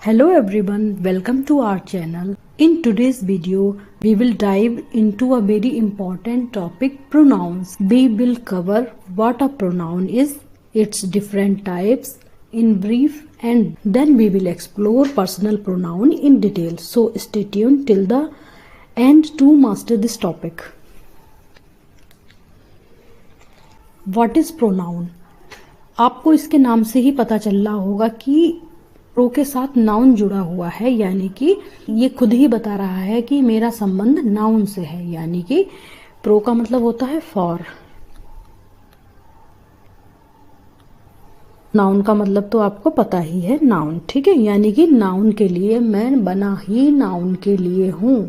Hello everyone, welcome to our channel. In today's video, we will dive into a very important topic, pronouns. We will cover what a pronoun is, its different types in brief, and then we will explore personal pronoun in detail. So stay tuned till the end to master this topic. What is pronoun? आपको इसके नाम से ही पता चल रहा होगा कि pro के साथ नाउन जुड़ा हुआ है, यानी कि ये खुद ही बता रहा है कि मेरा संबंध नाउन से है, यानी कि प्रो का मतलब होता है फॉर। नाउन का मतलब तो आपको पता ही है, नाउन, ठीक है, यानी कि नाउन के लिए, मैं बना ही नाउन के लिए हूं।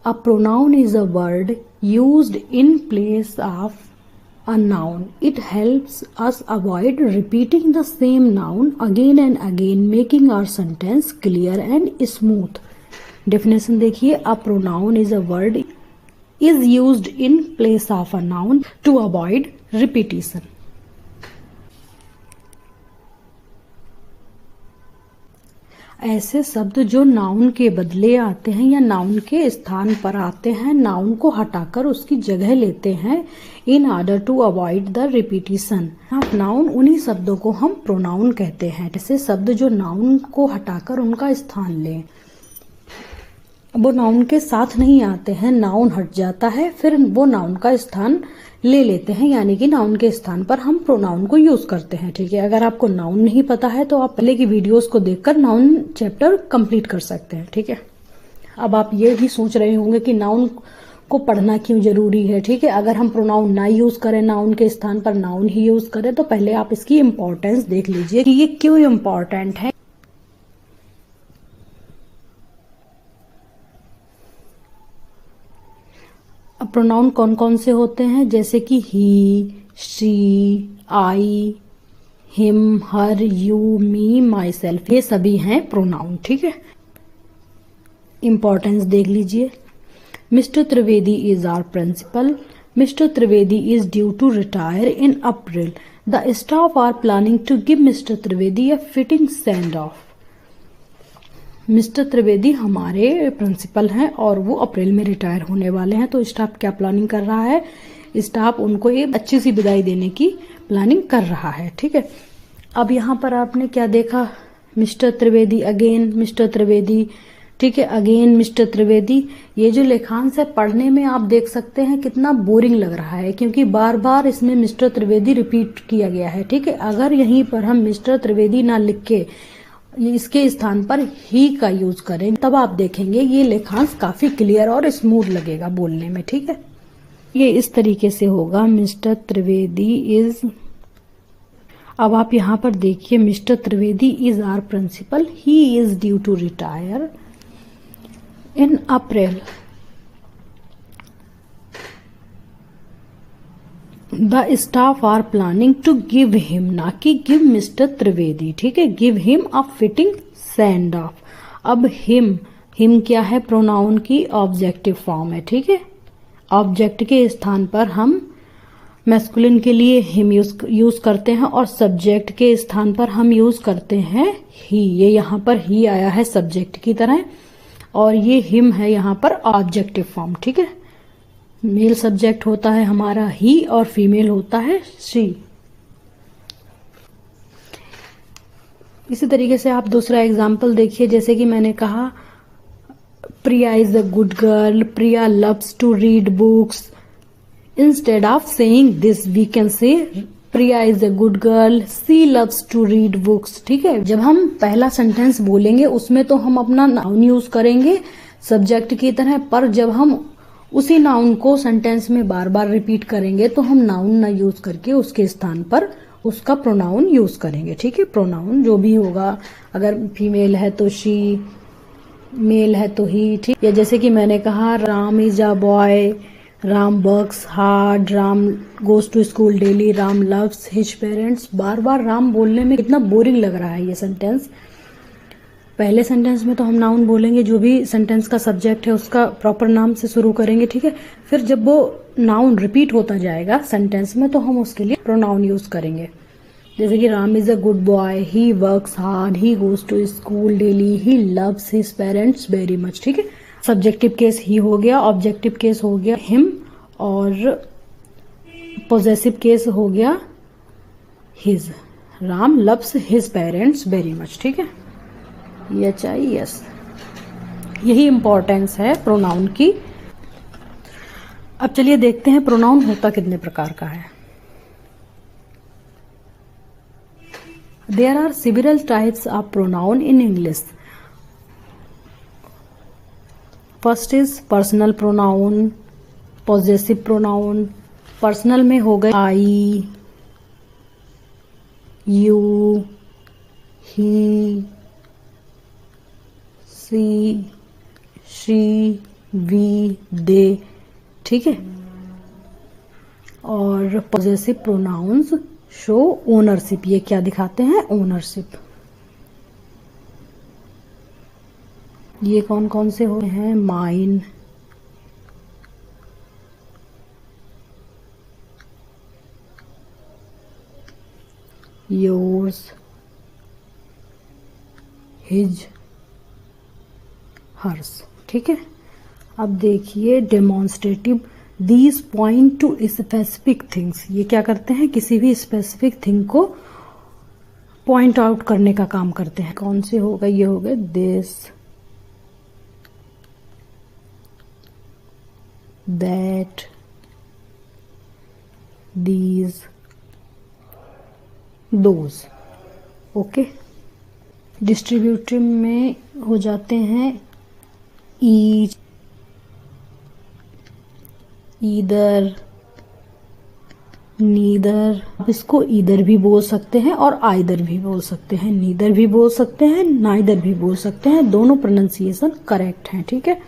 A pronoun is a word used in place of a noun. It helps us avoid repeating the same noun again and again, making our sentence clear and smooth. Definition देखिए, a pronoun is a word is used in place of a noun to avoid repetition. ऐसे शब्द जो noun के बदले आते हैं या noun के स्थान पर आते हैं, नाउन को हटाकर उसकी जगह लेते हैं in order to avoid the repetition of noun, उन्हीं शब्दों को हम प्रोनाउन कहते हैं। ऐसे शब्द जो नाउन को हटाकर उनका स्थान लें, वो नाउन के साथ नहीं आते हैं, नाउन हट जाता है, फिर वो नाउन का स्थान ले लेते हैं, यानी कि नाउन के स्थान पर हम प्रोनाउन को यूज करते हैं। ठीक है, अगर आपको नाउन नहीं पता है तो आप पहले की वीडियोस को देखकर नाउन चैप्टर कंप्लीट कर सकते हैं। ठीक है, अब आप ये भी सोच रहे होंगे कि नाउन को पढ़ना क्यों जरूरी है। ठीक है, अगर हम प्रोनाउन ना यूज करें, नाउन के स्थान पर नाउन ही यूज करें, तो पहले आप इसकी इंपॉर्टेंस देख लीजिए कि ये क्यों इम्पोर्टेंट है। प्रोनाउन कौन कौन से होते हैं, जैसे कि he, she, I, him, her, you, me, myself, ये सभी हैं प्रोनाउन। ठीक है, इंपॉर्टेंस देख लीजिए। Mr Trivedi is our principal. Mr Trivedi is due to retire in April. The staff are planning to give Mr Trivedi a fitting send off. Mr Trivedi हमारे principal हैं और वो अप्रैल में रिटायर होने वाले हैं, तो स्टाफ क्या प्लानिंग कर रहा है, स्टाफ उनको एक अच्छी सी विदाई देने की प्लानिंग कर रहा है। ठीक है, अब यहाँ पर आपने क्या देखा, mister Trivedi, again mister Trivedi, ठीक है, अगेन मिस्टर त्रिवेदी। ये जो लेखांश है पढ़ने में आप देख सकते हैं कितना बोरिंग लग रहा है, क्योंकि बार बार इसमें मिस्टर त्रिवेदी रिपीट किया गया है। ठीक है, अगर यहीं पर हम मिस्टर त्रिवेदी ना लिख के इसके स्थान पर ही का यूज करें, तब आप देखेंगे ये लेखांश काफी क्लियर और स्मूथ लगेगा बोलने में। ठीक है, ये इस तरीके से होगा, मिस्टर त्रिवेदी इज। अब आप यहाँ पर देखिए, Mr Trivedi is our principal, he is due to retire in April. The staff are planning to give him, ना कि गिव मिस्टर त्रिवेदी। ठीक है, give him a fitting send off. अब हिम क्या है, प्रोनाउन की ऑब्जेक्टिव फॉर्म है। ठीक है, ऑब्जेक्ट के स्थान पर हम मैस्कुलिन के लिए हिम यूज करते हैं और सब्जेक्ट के स्थान पर हम यूज करते हैं ही। ये यहाँ पर ही आया है सब्जेक्ट की तरह, और ये हिम है यहाँ पर ऑब्जेक्टिव फॉर्म। ठीक है, मेल सब्जेक्ट होता है हमारा ही और फीमेल होता है शी। इसी तरीके से आप दूसरा एग्जाम्पल देखिए, जैसे कि मैंने कहा, Priya is a good girl, Priya loves to read books. Instead of saying this we can say Priya is a good girl, she loves to read books. ठीक है, जब हम पहला सेंटेंस बोलेंगे उसमें तो हम अपना नाउन यूज करेंगे सब्जेक्ट की तरह, पर जब हम उसी नाउन को सेंटेंस में बार बार रिपीट करेंगे तो हम नाउन ना यूज करके उसके स्थान पर उसका प्रोनाउन यूज करेंगे। ठीक है, प्रोनाउन जो भी होगा, अगर फीमेल है तो शी, मेल है तो ही। ठीक, या जैसे कि मैंने कहा, Ram is a boy, Ram works hard, Ram goes to school daily, Ram loves his parents. बार बार राम बोलने में कितना बोरिंग लग रहा है ये सेंटेंस। पहले सेंटेंस में तो हम नाउन बोलेंगे, जो भी सेंटेंस का सब्जेक्ट है उसका प्रॉपर नाम से शुरू करेंगे। ठीक है, फिर जब वो नाउन रिपीट होता जाएगा सेंटेंस में तो हम उसके लिए प्रोनाउन यूज करेंगे। जैसे कि Ram is a good boy, he works hard, he goes to school daily, he loves his parents very much. ठीक है, सब्जेक्टिव केस ही हो गया, ऑब्जेक्टिव केस हो गया हिम, और पॉजेसिव केस हो गया his. Ram loves his parents very much. ठीक है, यस, यही इंपॉर्टेंस है प्रोनाउन की। अब चलिए देखते हैं प्रोनाउन होता कितने प्रकार का है। There are several types of pronoun in English. First is personal pronoun, possessive pronoun. Personal में हो गए I, you, he, she, she, we, they। ठीक है, और possessive pronouns शो ओनरशिप। ये क्या दिखाते हैं? ओनरशिप। ये कौन कौन से होते हैं? Mine, yours, his, hers. ठीक है, अब देखिए demonstrative. These point to specific things. ये क्या करते हैं? किसी भी स्पेसिफिक थिंग को पॉइंट आउट करने का काम करते हैं। कौन से हो गए? ये हो गए this, that, these, those. Okay, distributive में हो जाते हैं ईच, ईदर, नीदर। आप इसको ईदर भी बोल सकते हैं और आइदर भी बोल सकते हैं, नीदर भी बोल सकते हैं, नाइदर भी बोल सकते हैं। दोनों प्रोनाउंसिएशन करेक्ट हैं। ठीक है,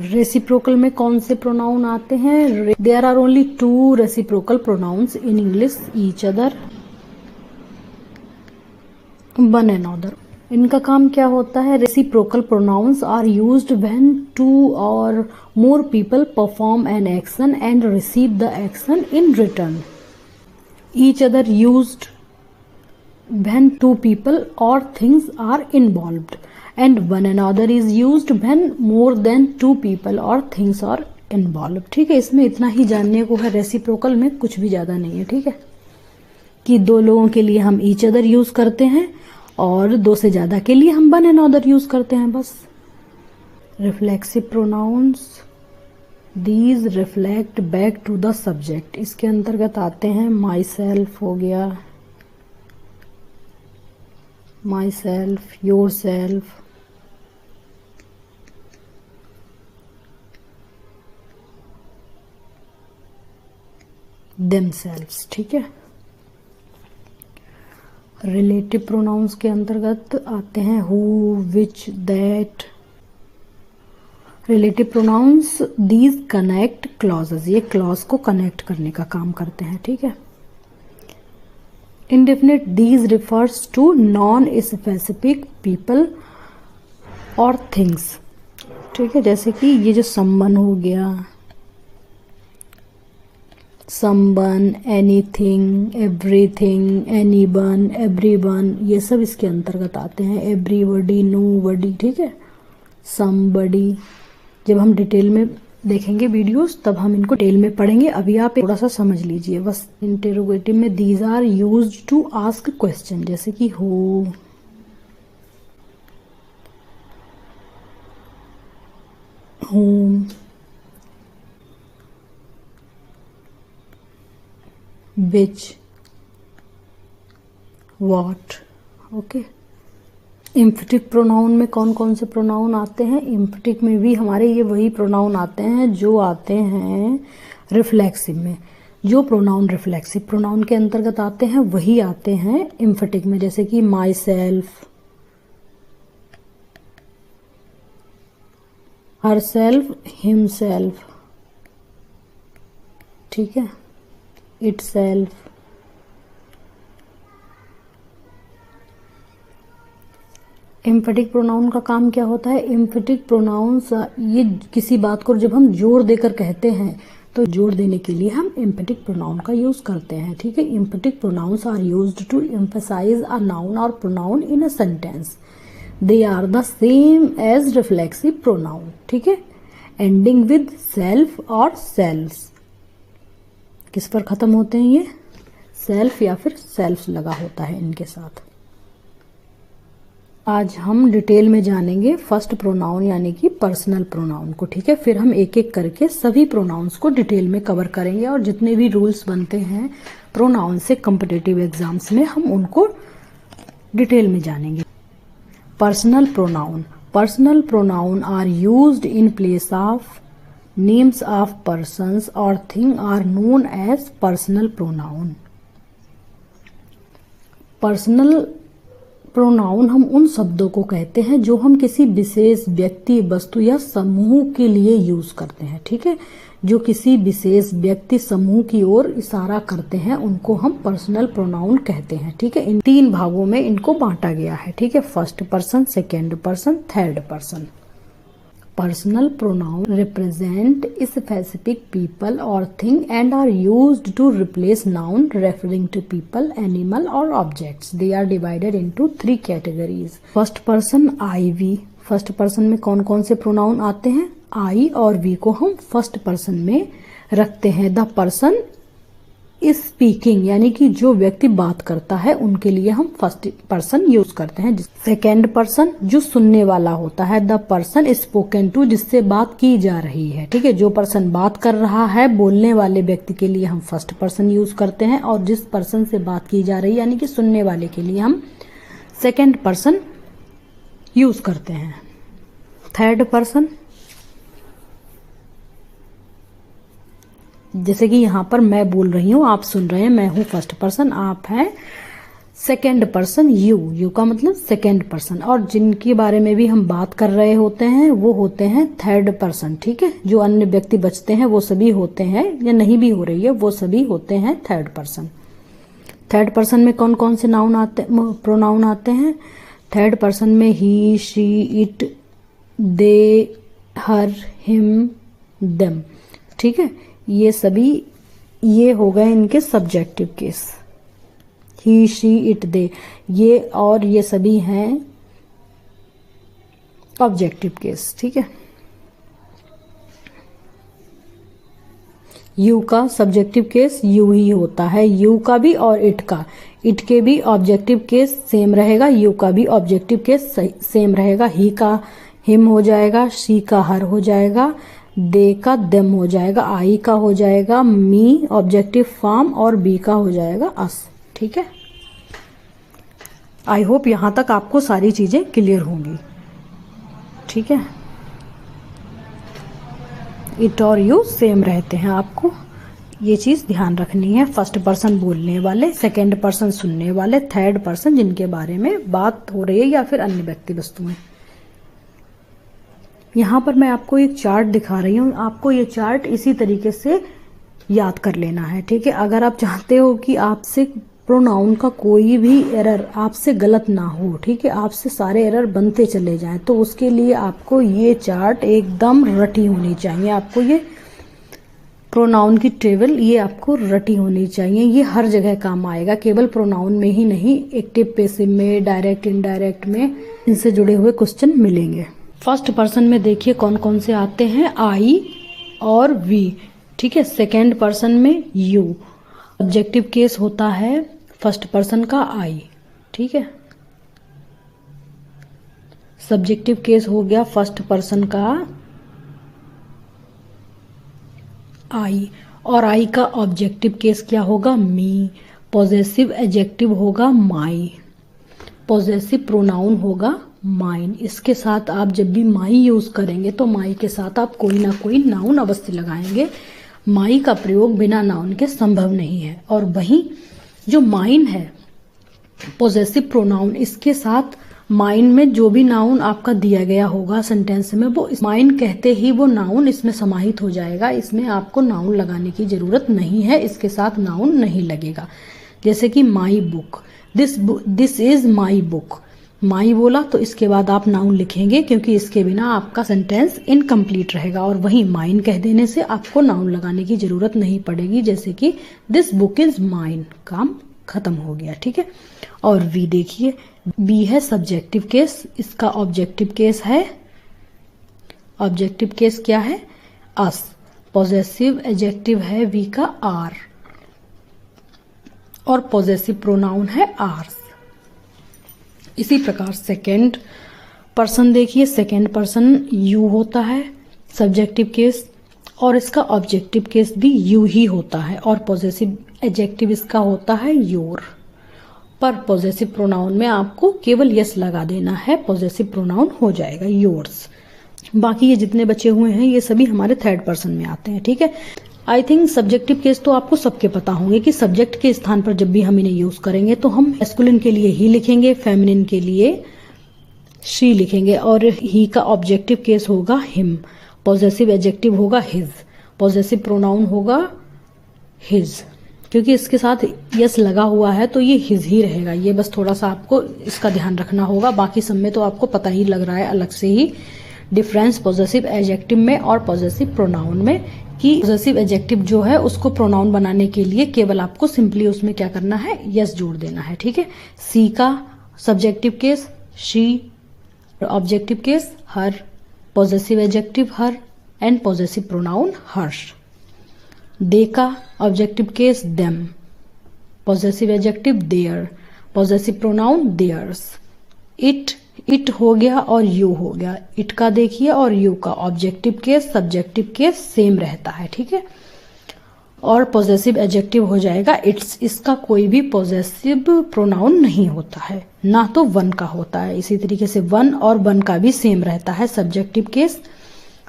रेसिप्रोकल में कौन से प्रोनाउन आते हैं? There are only 2 reciprocal pronouns in English, each other, one another. इनका काम क्या होता है? Reciprocal pronouns are used when 2 or more people perform an action and receive the action in return. Each other used when 2 people और things are involved, and one another is used when more than 2 people और things are involved. ठीक है, इसमें इतना ही जानने को है। Reciprocal में कुछ भी ज्यादा नहीं है। ठीक है, कि 2 लोगों के लिए हम ईच अदर यूज करते हैं और 2 से ज्यादा के लिए हम वन अनदर यूज करते हैं बस। Reflexive pronouns, these reflect back to the subject. इसके अंतर्गत आते हैं माई सेल्फ हो गया, myself, yourself, themselves. ठीक है, रिलेटिव प्रोनाउंस के अंतर्गत आते हैं who, which, that. Relative pronouns these connect clauses. ये क्लॉज को कनेक्ट करने का काम करते हैं। ठीक है, indefinite these refers to non specific people और थिंग्स। ठीक है, जैसे कि ये जो समवन हो गया, someone, anything, everything, anyone, everyone, ये सब इसके अंतर्गत आते हैं। Everybody, nobody. ठीक है, समबडी। जब हम डिटेल में देखेंगे वीडियोस तब हम इनको डिटेल में पढ़ेंगे। अभी आप थोड़ा सा समझ लीजिए बस। इंटेरोगेटिव में these are used to ask question, जैसे कि who, whom, which, what। Okay, emphatic pronoun में कौन कौन से प्रोनाउन आते हैं? इम्फेटिक में भी हमारे ये वही प्रोनाउन आते हैं जो आते हैं रिफ्लेक्सिव में। जो प्रोनाउन रिफ्लेक्सिव प्रोनाउन के अंतर्गत आते हैं वही आते हैं इम्फेटिक में, जैसे कि my self, her self, him self. ठीक है, इट सेल्फ। एम्फेटिक प्रोनाउन का काम क्या होता है? एम्फेटिक प्रोनाउंस ये किसी बात को जब हम जोर देकर कहते हैं तो जोड़ देने के लिए हम एम्फेटिक प्रोनाउन का यूज करते हैं। ठीक है, emphatic pronouns are used to emphasise a noun or pronoun in a sentence. They are the same as reflexive pronoun. ठीक है, ending with self or selves. किस पर खत्म होते हैं ये? सेल्फ या फिर सेल्फ लगा होता है इनके साथ। आज हम डिटेल में जानेंगे फर्स्ट प्रोनाउन यानी कि पर्सनल प्रोनाउन को। ठीक है, फिर हम एक एक करके सभी प्रोनाउंस को डिटेल में कवर करेंगे और जितने भी रूल्स बनते हैं प्रोनाउन से कॉम्पिटिटिव एग्जाम्स में हम उनको डिटेल में जानेंगे। Personal pronoun. Personal pronouns are used in place of names of persons और thing are known as personal pronoun. Personal pronoun हम उन शब्दों को कहते हैं जो हम किसी विशेष व्यक्ति, वस्तु या समूह के लिए यूज करते हैं। ठीक है, जो किसी विशेष व्यक्ति, समूह की ओर इशारा करते हैं उनको हम पर्सनल प्रोनाउन कहते हैं। ठीक है, इन 3 भागों में इनको बांटा गया है। ठीक है, first person, second person, third person. Personal pronoun represent specific people or thing and are used to replace noun referring to people, animal or objects. They are divided into 3 categories. First person I, we. First person में कौन कौन से pronoun आते हैं? I और we को हम first person में रखते हैं। द पर्सन इज स्पीकिंग यानी कि जो व्यक्ति बात करता है उनके लिए हम फर्स्ट पर्सन यूज करते हैं। सेकेंड पर्सन जो सुनने वाला होता है। The person is spoken to जिससे बात की जा रही है। ठीक है, जो पर्सन बात कर रहा है, बोलने वाले व्यक्ति के लिए हम फर्स्ट पर्सन यूज करते हैं और जिस पर्सन से बात की जा रही है यानी कि सुनने वाले के लिए हम सेकेंड पर्सन यूज करते हैं। थर्ड पर्सन, जैसे कि यहाँ पर मैं बोल रही हूँ, आप सुन रहे हैं, मैं हूँ फर्स्ट पर्सन, आप हैं सेकेंड पर्सन, यू का मतलब सेकेंड पर्सन। और जिनके बारे में भी हम बात कर रहे होते हैं वो होते हैं थर्ड पर्सन। ठीक है, जो अन्य व्यक्ति बचते हैं वो सभी होते हैं, या नहीं भी हो रही है वो सभी होते हैं थर्ड पर्सन। थर्ड पर्सन में कौन कौन से नाउन आते, प्रोनाउन आते हैं? थर्ड पर्सन में he, she, it, they, her, him, them. ठीक है, ये सभी ये हो गए इनके subjective case. He, she, it, they, ये और ये सभी हैं ऑब्जेक्टिव केस। ठीक है, यू का सब्जेक्टिव केस यू ही होता है, यू का भी और इट का। इट के भी ऑब्जेक्टिव केस सेम रहेगा, यू का भी ऑब्जेक्टिव केस सेम रहेगा। ही का हिम हो जाएगा, शी का हर हो जाएगा, दे का देम हो जाएगा, आई का हो जाएगा मी ऑब्जेक्टिव फॉर्म और बी का हो जाएगा अस। ठीक है, आई होप यहां तक आपको सारी चीजें क्लियर होंगी। ठीक है, इट और यू सेम रहते हैं, आपको ये चीज ध्यान रखनी है। फर्स्ट पर्सन बोलने वाले, सेकेंड पर्सन सुनने वाले, थर्ड पर्सन जिनके बारे में बात हो रही है या फिर अन्य व्यक्ति वस्तुएं। यहाँ पर मैं आपको एक चार्ट दिखा रही हूँ, आपको ये चार्ट इसी तरीके से याद कर लेना है। ठीक है, अगर आप चाहते हो कि आपसे प्रोनाउन का कोई भी एरर आपसे गलत ना हो, ठीक है, आपसे सारे एरर बनते चले जाएं, तो उसके लिए आपको ये चार्ट एकदम रटी होनी चाहिए। आपको ये प्रोनाउन की टेबल ये आपको रटी होनी चाहिए, ये हर जगह काम आएगा, केवल प्रोनाउन में ही नहीं, एक्टिव पैसिव में, डायरेक्ट इनडायरेक्ट में इनसे जुड़े हुए क्वेश्चन मिलेंगे। फर्स्ट पर्सन में देखिए कौन कौन से आते हैं, आई और वी। ठीक है, सेकेंड पर्सन में यू, ऑब्जेक्टिव केस होता है फर्स्ट पर्सन का आई। ठीक है, सब्जेक्टिव केस हो गया फर्स्ट पर्सन का आई, और आई का ऑब्जेक्टिव केस क्या होगा, मी। पॉजेसिव एडजेक्टिव होगा माई, पॉजेसिव प्रोनाउन होगा माइन। इसके साथ आप जब भी माई यूज करेंगे तो माई के साथ आप कोई ना कोई नाउन अवश्य लगाएंगे। माई का प्रयोग बिना नाउन के संभव नहीं है। और वहीं जो माइन है पॉजेसिव प्रोनाउन, इसके साथ माइन में जो भी नाउन आपका दिया गया होगा सेंटेंस में, वो माइन कहते ही वो नाउन इसमें समाहित हो जाएगा। इसमें आपको नाउन लगाने की जरूरत नहीं है, इसके साथ नाउन नहीं लगेगा। जैसे कि my book, this is my book. My बोला तो इसके बाद आप नाउन लिखेंगे, क्योंकि इसके बिना आपका सेंटेंस इनकम्प्लीट रहेगा। और वहीं माइन कह देने से आपको नाउन लगाने की जरूरत नहीं पड़ेगी, जैसे कि दिस बुक इज माइन, काम खत्म हो गया। ठीक है। और वी देखिए, बी है सब्जेक्टिव केस, इसका ऑब्जेक्टिव केस है, ऑब्जेक्टिव केस क्या है, अस। पॉजेसिव एडजेक्टिव है वी का आर, और पॉजेसिव प्रोनाउन है आर्स। इसी प्रकार सेकेंड पर्सन देखिए, सेकेंड पर्सन यू होता है सब्जेक्टिव केस, और इसका ऑब्जेक्टिव केस भी यू ही होता है, और पॉजेसिव एडजेक्टिव इसका होता है योर। पर पॉजेसिव प्रोनाउन में आपको केवल यस लगा देना है, पॉजेसिव प्रोनाउन हो जाएगा योर्स। बाकी ये जितने बचे हुए हैं ये सभी हमारे थर्ड पर्सन में आते हैं। ठीक है। आई थिंक सब्जेक्टिव केस तो आपको सबके पता होंगे कि सब्जेक्ट के स्थान पर जब भी हम इन्हें यूज करेंगे तो हम मैस्कुलिन के लिए ही लिखेंगे, फेमिनिन के लिए शी लिखेंगे, और ही का ऑब्जेक्टिव केस होगा हिम, पॉजेसिव एडजेक्टिव होगा हिज, पॉजेसिव प्रोनाउन होगा हिज। क्योंकि इसके साथ यस लगा हुआ है तो ये हिज ही रहेगा। ये बस थोड़ा सा आपको इसका ध्यान रखना होगा, बाकी सब में तो आपको पता ही लग रहा है अलग से ही डिफरेंस पॉजेसिव एडजेक्टिव में और पॉजेसिव प्रोनाउन में, कि पॉजेसिव एडजेक्टिव जो है उसको प्रोनाउन बनाने के लिए केवल आपको सिंपली उसमें क्या करना है, यस जोड़ देना है। ठीक है। सी का subjective case she, objective case her, possessive adjective her and possessive pronoun hers. They का objective case them, possessive adjective their, possessive pronoun theirs. It हो गया और यू हो गया, इट का देखिए और यू का objective case subjective case same रहता है। ठीक है। और पॉजेसिव एडजेक्टिव हो जाएगा इट्स, इसका कोई भी पॉजेसिव प्रोनाउन नहीं होता है, ना तो वन का होता है। इसी तरीके से वन और वन का भी सेम रहता है, सब्जेक्टिव केस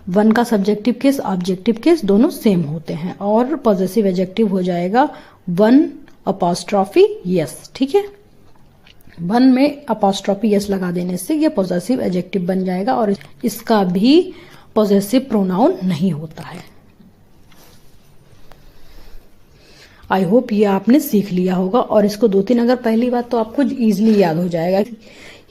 वन का सब्जेक्टिव केस ऑब्जेक्टिव केस दोनों सेम होते हैं। और पॉजेसिव एडजेक्टिव हो जाएगा वन अपॉस्ट्रॉफी यस। ठीक है। वन में अपॉस्ट्रॉफी यस लगा देने से ये पॉजेसिव एडजेक्टिव बन जाएगा, और इसका भी पॉजेसिव प्रोनाउन नहीं होता है। आई होप ये आपने सीख लिया होगा, और इसको 2-3 अगर पहली बात तो आपको इजीली याद हो जाएगा।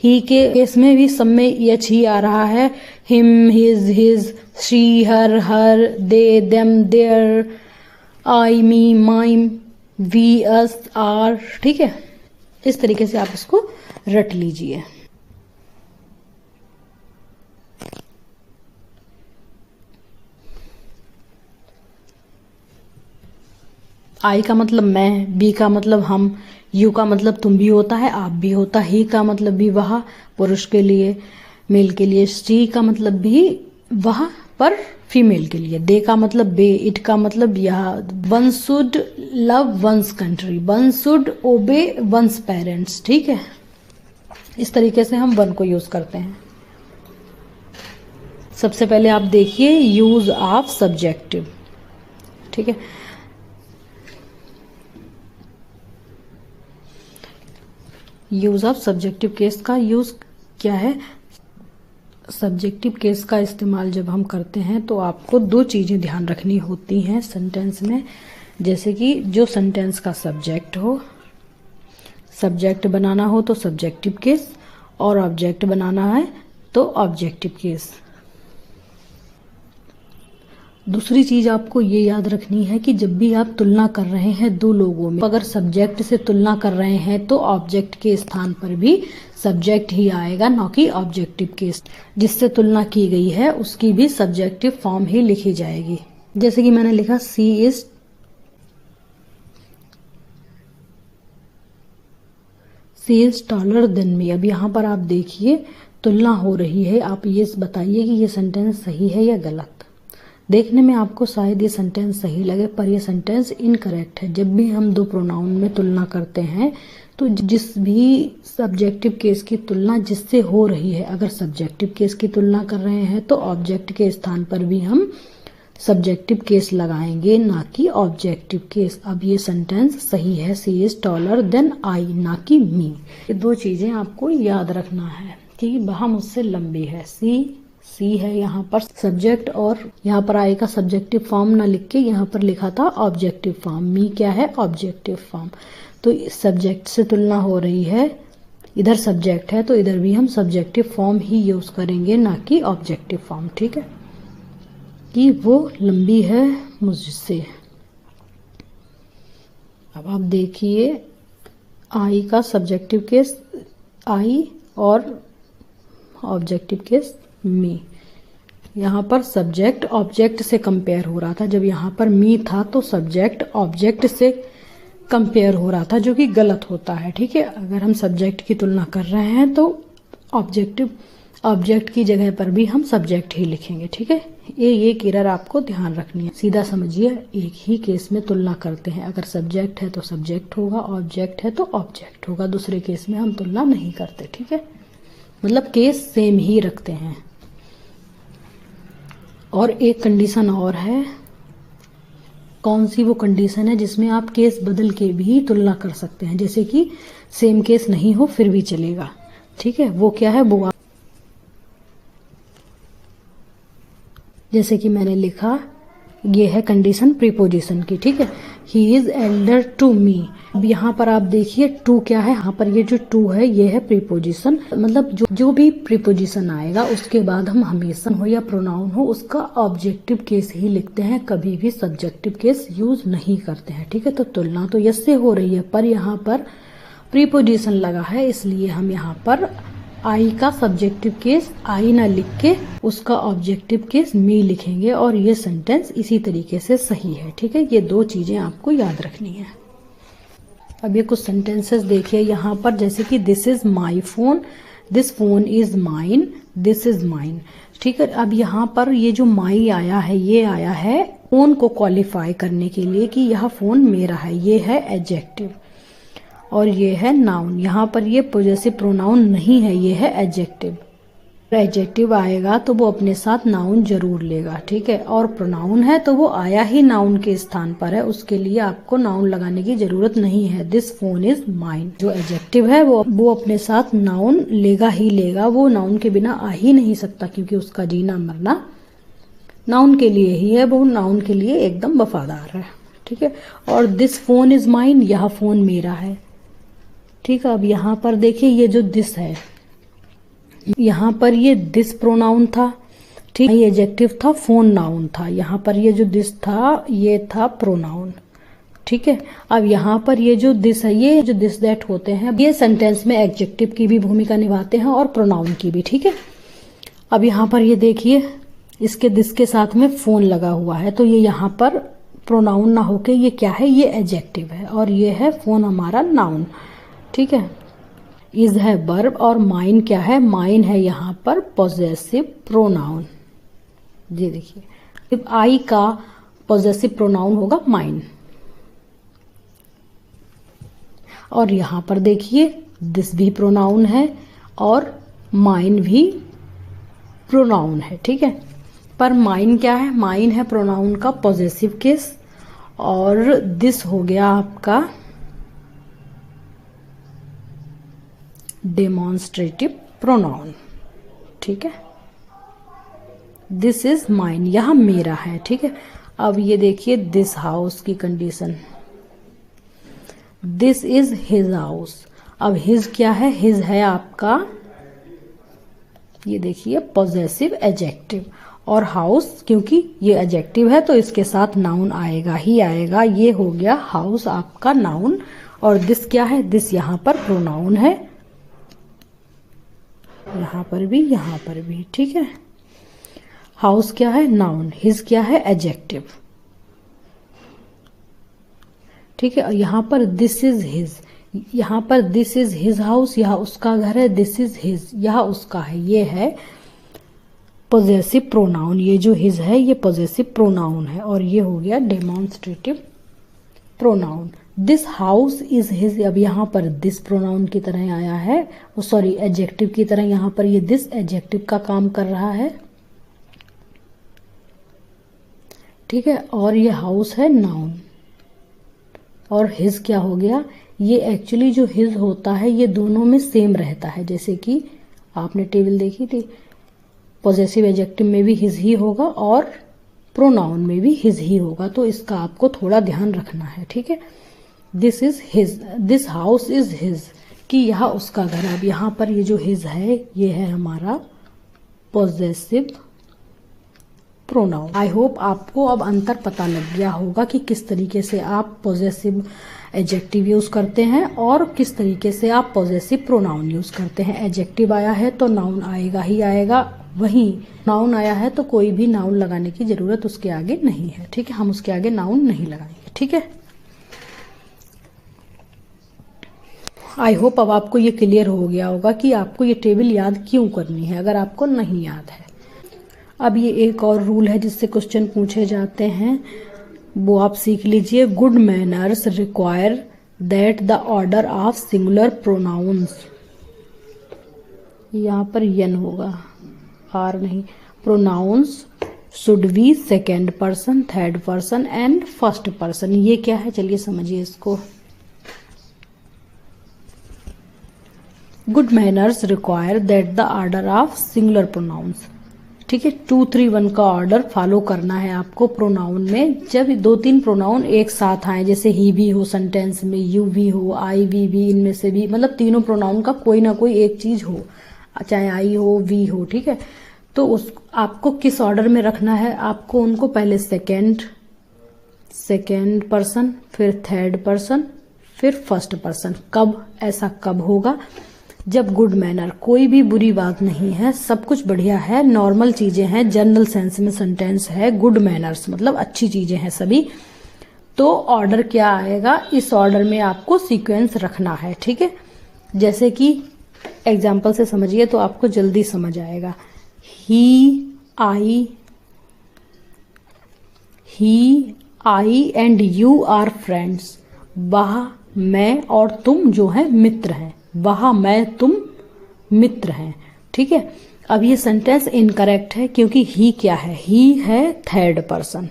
ही के केस में भी सब में एच ही आ रहा है, him his his, she her her, they them their, I me mine, we us our. ठीक है। इस तरीके से आप इसको रट लीजिए। आई का मतलब मैं, बी का मतलब हम, यू का मतलब तुम भी होता है, आप भी होता है, ही का मतलब भी वह पुरुष के लिए मेल के लिए, शी का मतलब भी वह पर फीमेल के लिए, दे का मतलब बे, इट का मतलब यह, one should love one's country, one should obey one's parents. ठीक है। इस तरीके से हम वन को यूज करते हैं। सबसे पहले आप देखिए यूज ऑफ सब्जेक्टिव। ठीक है। यूज ऑफ सब्जेक्टिव केस का यूज क्या है, सब्जेक्टिव केस का इस्तेमाल जब हम करते हैं तो आपको 2 चीजें ध्यान रखनी होती हैं सेंटेंस में, जैसे कि जो सेंटेंस का सब्जेक्ट हो, सब्जेक्ट बनाना हो तो सब्जेक्टिव केस, और ऑब्जेक्ट बनाना है तो ऑब्जेक्टिव केस। दूसरी चीज आपको ये याद रखनी है कि जब भी आप तुलना कर रहे हैं 2 लोगों में, अगर सब्जेक्ट से तुलना कर रहे हैं तो ऑब्जेक्ट के स्थान पर भी सब्जेक्ट ही आएगा, ना कि ऑब्जेक्टिव केस। जिससे तुलना की गई है उसकी भी सब्जेक्टिव फॉर्म ही लिखी जाएगी। जैसे कि मैंने लिखा सी इज टॉलर देन मी। अब यहाँ पर आप देखिए तुलना हो रही है, आप ये बताइए कि ये सेंटेंस सही है या गलत। देखने में आपको शायद ये सेंटेंस सही लगे, पर ये सेंटेंस इनकरेक्ट है। जब भी हम 2 प्रोनाउन में तुलना करते हैं तो जिस भी सब्जेक्टिव केस की तुलना जिससे हो रही है, अगर सब्जेक्टिव केस की तुलना कर रहे हैं तो ऑब्जेक्ट के स्थान पर भी हम सब्जेक्टिव केस लगाएंगे, ना कि ऑब्जेक्टिव केस। अब ये सेंटेंस सही है, सी इज टॉलर देन आई, ना कि मी। ये 2 चीजें आपको याद रखना है कि वह मुझसे लंबी है। सी है यहाँ पर सब्जेक्ट, और यहाँ पर आई का सब्जेक्टिव फॉर्म ना लिख के यहाँ पर लिखा था ऑब्जेक्टिव फॉर्म। मी क्या है, ऑब्जेक्टिव फॉर्म। तो सब्जेक्ट से तुलना हो रही है इधर सब्जेक्ट है तो इधर भी हम सब्जेक्टिव फॉर्म ही यूज करेंगे, ना कि ऑब्जेक्टिव फॉर्म। ठीक है, कि वो लंबी है मुझसे। अब आप देखिए आई का सब्जेक्टिव केस आई और ऑब्जेक्टिव केस मी। यहाँ पर सब्जेक्ट ऑब्जेक्ट से कंपेयर हो रहा था, जब यहाँ पर मी था तो सब्जेक्ट ऑब्जेक्ट से कंपेयर हो रहा था, जो कि गलत होता है। ठीक है, अगर हम सब्जेक्ट की तुलना कर रहे हैं तो ऑब्जेक्ट की जगह पर भी हम सब्जेक्ट ही लिखेंगे। ठीक है, ये एरर आपको ध्यान रखनी है। सीधा समझिए, एक ही केस में तुलना करते हैं। अगर सब्जेक्ट है तो सब्जेक्ट होगा, ऑब्जेक्ट है तो ऑब्जेक्ट होगा, दूसरे केस में हम तुलना नहीं करते। ठीक है, मतलब केस सेम ही रखते हैं। और एक कंडीशन और है। कौन सी वो कंडीशन है जिसमें आप केस बदल के भी तुलना कर सकते हैं, जैसे कि सेम केस नहीं हो फिर भी चलेगा। ठीक है, वो क्या है, वो जैसे कि मैंने लिखा, ये है कंडीशन प्रीपोजिशन की। ठीक है, he is elder to me. अब यहाँ पर आप देखिए टू क्या है, यहाँ पर ये जो टू है ये है प्रीपोजिशन। मतलब जो भी प्रीपोजिशन आएगा उसके बाद हम हमेशा हो या प्रोनाउन हो उसका ऑब्जेक्टिव केस ही लिखते हैं, कभी भी सब्जेक्टिव केस यूज नहीं करते हैं। ठीक है, तो तुलना तो यस से हो रही है, पर यहाँ पर प्रीपोजिशन लगा है, इसलिए हम यहाँ पर आई का सब्जेक्टिव केस आई ना लिख के उसका ऑब्जेक्टिव केस मी लिखेंगे, और ये सेंटेंस इसी तरीके से सही है। ठीक है, ये दो चीजें आपको याद रखनी है। अब ये कुछ सेंटेंसेस देखिए यहाँ पर, जैसे कि this is my phone, this phone is mine, this is mine. ठीक है, अब यहाँ पर ये जो माई आया है ये आया है फोन को क्वालिफाई करने के लिए कि यह फोन मेरा है, ये है एडजेक्टिव, और ये है नाउन। यहाँ पर ये पॉजेसिव प्रोनाउन नहीं है, ये है एडजेक्टिव। एडजेक्टिव आएगा तो वो अपने साथ नाउन जरूर लेगा। ठीक है, और प्रोनाउन है तो वो आया ही नाउन के स्थान पर है, उसके लिए आपको नाउन लगाने की जरूरत नहीं है। दिस फोन इज माइन, जो एडजेक्टिव है वो अपने साथ नाउन लेगा ही लेगा, वो नाउन के बिना आ ही नहीं सकता, क्योंकि उसका जीना मरना नाउन के लिए ही है, वो नाउन के लिए एकदम वफादार है। ठीक है, और दिस फोन इज माइन, यह फोन मेरा है। ठीक है, अब यहाँ पर देखिए ये जो दिस है, यहाँ पर ये दिस प्रोनाउन था। ठीक है, ये एडजेक्टिव था, फोन नाउन था। यहाँ पर ये जो दिस था ये था प्रोनाउन। ठीक है, अब यहाँ पर ये जो दिस है, ये जो दिस दैट होते हैं, ये सेंटेंस में एडजेक्टिव की भी भूमिका निभाते हैं और प्रोनाउन की भी। ठीक है, अब यहाँ पर ये देखिए इसके दिस के साथ में फोन लगा हुआ है, तो ये यहाँ पर प्रोनाउन ना होके ये क्या है, ये एडजेक्टिव है, और ये है फोन हमारा नाउन। ठीक है, इज है वर्ब, और माइन क्या है, माइन है यहाँ पर पॉजेसिव प्रोनाउन। ये देखिए आई का पॉजेसिव प्रोनाउन होगा माइन, और यहाँ पर देखिए दिस भी प्रोनाउन है और माइन भी प्रोनाउन है। ठीक है, पर माइन क्या है, माइन है प्रोनाउन का पॉजेसिव केस, और दिस हो गया आपका डेमोन्स्ट्रेटिव प्रोनाउन। ठीक है, दिस इज माइन, यह मेरा है। ठीक है, अब ये देखिए दिस हाउस की condition, this is his house. अब हिज क्या है, हिज है आपका, ये देखिए पॉजेसिव एडजेक्टिव, और हाउस क्योंकि ये एडजेक्टिव है तो इसके साथ नाउन आएगा ही आएगा, ये हो गया हाउस आपका नाउन। और दिस क्या है, दिस यहाँ पर प्रोनाउन है, यहाँ पर भी यहाँ पर भी। ठीक है, हाउस क्या है, नाउन, हिज क्या है, एडजेक्टिव। ठीक है, यहाँ पर दिस इज हिज, यहाँ पर दिस इज हिज हाउस, यह उसका घर है, दिस इज हिज, यह उसका है, ये है पॉजेसिव प्रोनाउन। ये जो हिज है ये पॉजेसिव प्रोनाउन है, और ये हो गया demonstrative pronoun. This house is his, अब यहाँ पर दिस प्रोनाउन की तरह आया है, सॉरी एडजेक्टिव की तरह, यहाँ पर ये दिस एडजेक्टिव का काम कर रहा है। ठीक है, और ये हाउस है नाउन, और हिज क्या हो गया, ये एक्चुअली जो हिज होता है ये दोनों में सेम रहता है, जैसे कि आपने टेबल देखी थी, पॉजेसिव एडजेक्टिव में भी हिज ही होगा और प्रोनाउन में भी हिज ही होगा, तो इसका आपको थोड़ा ध्यान रखना है। ठीक है, this is his, this house is his, कि यह उसका घर है। अब यहाँ पर ये जो हिज है ये है हमारा पॉजेसिव प्रोनाउन। आई होप आपको अब अंतर पता लग गया होगा कि किस तरीके से आप पॉजेसिव एडजेक्टिव यूज करते हैं और किस तरीके से आप पॉजेसिव प्रोनाउन यूज करते हैं। एडजेक्टिव आया है तो नाउन आएगा ही आएगा, वहीं नाउन आया है तो कोई भी नाउन लगाने की जरूरत उसके आगे नहीं है। ठीक है, हम उसके आगे नाउन नहीं लगाएंगे। ठीक है, आई होप अब आपको ये क्लियर हो गया होगा कि आपको ये टेबल याद क्यों करनी है अगर आपको नहीं याद है। अब ये एक और रूल है जिससे क्वेश्चन पूछे जाते हैं, वो आप सीख लीजिए। Good manners require that the order of singular pronouns, यहाँ पर यन होगा आर नहीं, pronouns should be second person, third person and first person. ये क्या है चलिए समझिए इसको। Good manners require that the order of singular pronouns. ठीक है, 2 3 1 का ऑर्डर फॉलो करना है आपको प्रोनाउन में। जब 2-3 प्रोनाउन एक साथ आए, जैसे ही भी हो सेंटेंस में, यू भी हो, आई वी भी, इनमें से भी, मतलब तीनों प्रोनाउन का कोई ना कोई एक चीज हो, चाहे आई हो वी हो। ठीक है, तो उस आपको किस ऑर्डर में रखना है, आपको उनको पहले सेकेंड पर्सन, फिर थर्ड पर्सन, फिर फर्स्ट पर्सन। कब ऐसा कब होगा, जब गुड मैनर, कोई भी बुरी बात नहीं है, सब कुछ बढ़िया है, नॉर्मल चीजें हैं, जनरल सेंस में सेंटेंस है, गुड मैनर्स मतलब अच्छी चीजें हैं सभी, तो ऑर्डर क्या आएगा, इस ऑर्डर में आपको सीक्वेंस रखना है। ठीक है, जैसे कि एग्जाम्पल से समझिए तो आपको जल्दी समझ आएगा। ही आई एंड यू आर फ्रेंड्स। वह, मैं और तुम जो है मित्र हैं। वह, मैं, तुम मित्र हैं। ठीक है, अब ये सेंटेंस इनकरेक्ट है क्योंकि ही क्या है, ही है थर्ड पर्सन,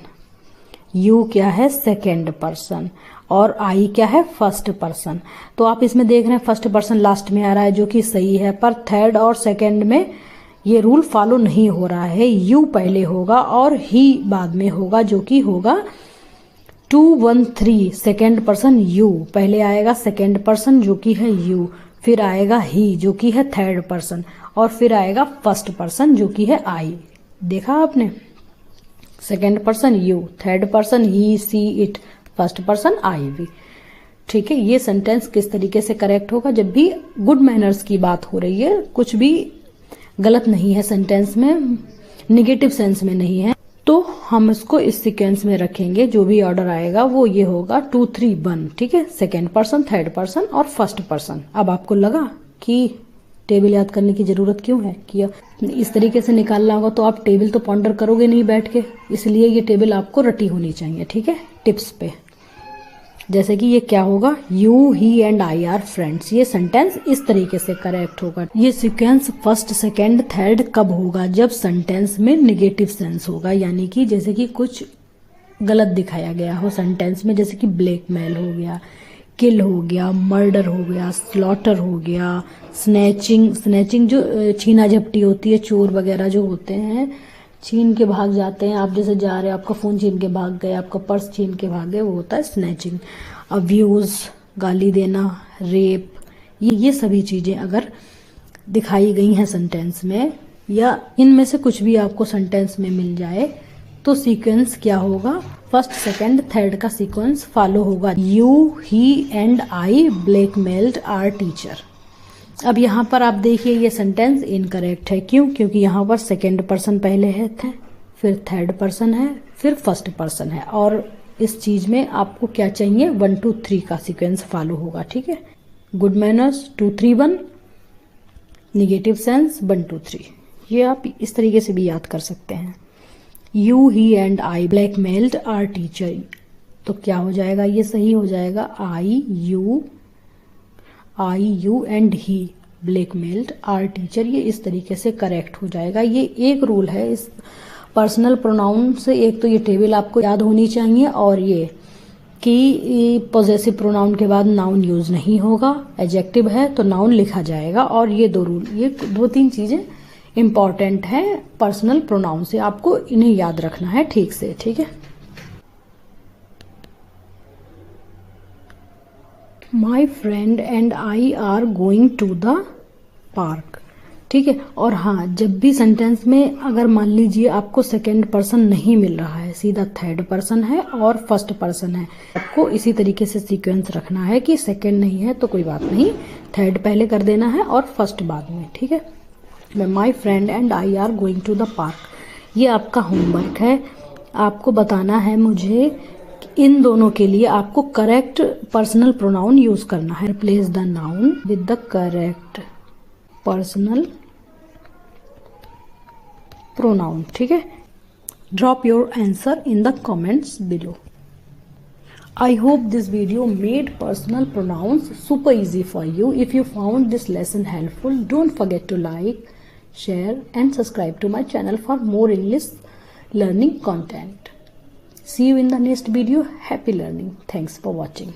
यू क्या है सेकेंड पर्सन और आई क्या है फर्स्ट पर्सन। तो आप इसमें देख रहे हैं फर्स्ट पर्सन लास्ट में आ रहा है जो कि सही है, पर थर्ड और सेकेंड में ये रूल फॉलो नहीं हो रहा है। यू पहले होगा और ही बाद में होगा, जो कि होगा 2 1 3 सेकेंड पर्सन यू पहले आएगा, सेकेंड पर्सन जो कि है यू, फिर आएगा ही जो कि है थर्ड पर्सन, और फिर आएगा फर्स्ट पर्सन जो कि है आई। देखा आपने, second person you, third person he she it, first person I we. ठीक है, ये सेंटेंस किस तरीके से करेक्ट होगा, जब भी गुड मैनर्स की बात हो रही है, कुछ भी गलत नहीं है सेंटेंस में, निगेटिव सेंस में नहीं है, तो हम इसको इस सीक्वेंस में रखेंगे। जो भी ऑर्डर आएगा वो ये होगा 2 3 1। ठीक है, सेकेंड पर्सन, थर्ड पर्सन और फर्स्ट पर्सन। अब आपको लगा कि टेबल याद करने की जरूरत क्यों है, कि इस तरीके से निकालना होगा, तो आप टेबल तो पॉन्डर करोगे नहीं बैठ के, इसलिए ये टेबल आपको रटी होनी चाहिए। ठीक है, टिप्स पे, जैसे कि ये क्या होगा, you he and I are friends, ये सेंटेंस इस तरीके से करेक्ट होगा। ये सीक्वेंस फर्स्ट सेकेंड थर्ड कब होगा, जब सेंटेंस में निगेटिव सेंस होगा, यानी कि जैसे कि कुछ गलत दिखाया गया हो सेंटेंस में, जैसे कि ब्लैकमेल हो गया, किल हो गया, मर्डर हो गया, स्लॉटर हो गया, स्नैचिंग जो छीना झपटी होती है, चोर वगैरह जो होते हैं छीन के भाग जाते हैं, आप जैसे जा रहे हैं आपका फोन छीन के भाग गए, आपका पर्स छीन के भाग गए, वो होता है स्नैचिंग। अब्यूज, गाली देना, रेप, ये सभी चीजें अगर दिखाई गई हैं सेंटेंस में, या इनमें से कुछ भी आपको सेंटेंस में मिल जाए, तो सीक्वेंस क्या होगा, फर्स्ट सेकेंड थर्ड का सीक्वेंस फॉलो होगा। You he and I blackmailed our teacher. अब यहाँ पर आप देखिए ये सेंटेंस इनकरेक्ट है, क्यों, क्योंकि यहाँ पर सेकेंड पर्सन पहले है, फिर थर्ड पर्सन है, फिर फर्स्ट पर्सन है, और इस चीज में आपको क्या चाहिए, 1 2 3 का सीक्वेंस फॉलो होगा। ठीक है, गुड मैनर्स 2 3 1, निगेटिव सेंस 1 2 3। ये आप इस तरीके से भी याद कर सकते हैं। You he and I blackmailed our teacher, तो क्या हो जाएगा, ये सही हो जाएगा, I you and he blackmailed our teacher, ये इस तरीके से करेक्ट हो जाएगा। ये एक रूल है इस पर्सनल प्रोनाउन से, एक तो ये टेबल आपको याद होनी चाहिए, और ये कि पॉजेसिव प्रोनाउन के बाद नाउन यूज नहीं होगा, एडजेक्टिव है तो नाउन लिखा जाएगा, और ये 2 रूल, ये 2-3 चीजें इंपॉर्टेंट है पर्सनल प्रोनाउन से, आपको इन्हें याद रखना है ठीक से। ठीक है, my friend and I are going to the park. ठीक है। और हाँ, जब भी सेंटेंस में अगर मान लीजिए आपको सेकेंड पर्सन नहीं मिल रहा है, सीधा थर्ड पर्सन है और फर्स्ट पर्सन है, आपको इसी तरीके से सीक्वेंस रखना है कि सेकेंड नहीं है तो कोई बात नहीं, थर्ड पहले कर देना है और फर्स्ट बाद में। ठीक है। My friend and I are going to the park, ये आपका होमवर्क है। आपको बताना है मुझे इन दोनों के लिए आपको करेक्ट पर्सनल प्रोनाउन यूज करना है। Replace the noun with the correct personal pronoun. ठीक है। Drop your answer in the comments below. I hope this video made personal pronouns super easy for you. If you found this lesson helpful, don't forget to like, share and subscribe to my channel for more English learning content. See you in the next video. Happy learning. Thanks for watching.